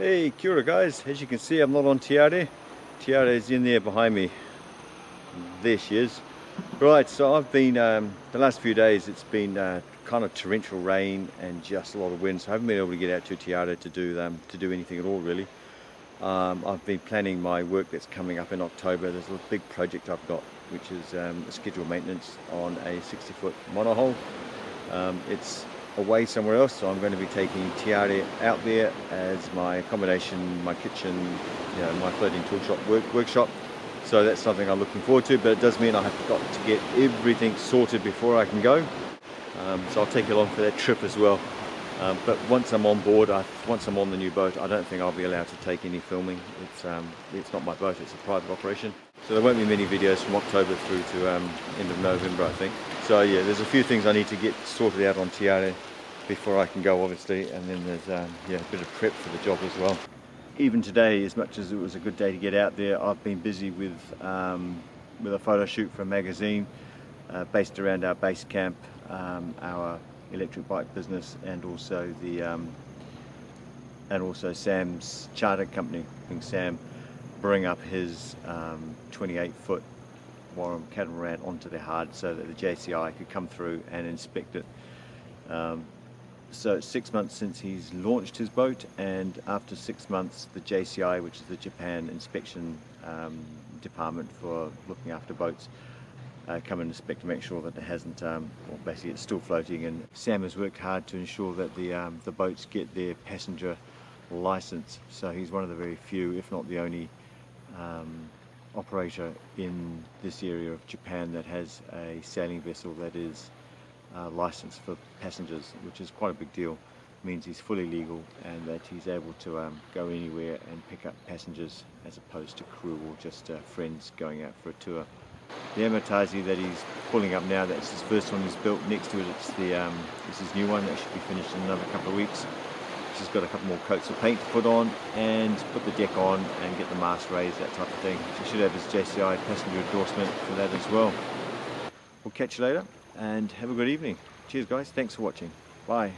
Hey, kia ora guys. As you can see, I'm not on Tiare. Tiare is in there behind me. There she is. Right, so I've been, the last few days it's been kind of torrential rain and just a lot of wind, so I haven't been able to get out to Tiare to do anything at all really. I've been planning my work that's coming up in October. There's a big project I've got, which is a scheduled maintenance on a 60-foot monohull. It's away somewhere else, so I'm going to be taking Tiare out there as my accommodation, my kitchen, my floating tool shop workshop. So that's something I'm looking forward to, but it does mean I have got to get everything sorted before I can go. So I'll take you along for that trip as well. But once I'm on board, once I'm on the new boat, I don't think I'll be allowed to take any filming. It's not my boat, it's a private operation. So there won't be many videos from October through to end of November, I think. So yeah, there's a few things I need to get sorted out on Tiare before I can go, obviously, and then there's a bit of prep for the job as well. Even today, as much as it was a good day to get out there, I've been busy with a photo shoot for a magazine based around our Basecamp, our electric bike business, and also Sam's charter company. I think Sam bring up his 28-foot Wharram Catamaran onto the hard so that the JCI could come through and inspect it. So it's 6 months since he's launched his boat, and after 6 months the JCI, which is the Japan inspection department for looking after boats, come and inspect to make sure that it hasn't, basically it's still floating. And Sam has worked hard to ensure that the boats get their passenger license. So he's one of the very few, if not the only, operator in this area of Japan that has a sailing vessel that is licensed for passengers, which is quite a big deal. It means he's fully legal and that he's able to go anywhere and pick up passengers as opposed to crew or just friends going out for a tour. The Amatazi that he's pulling up now, that's his first one he's built. Next to it, it's his new one that should be finished in another couple of weeks. He's got a couple more coats of paint to put on and put the deck on and get the mast raised, that type of thing. He should have his JCI passenger endorsement for that as well. We'll catch you later and have a good evening. Cheers guys, thanks for watching. Bye.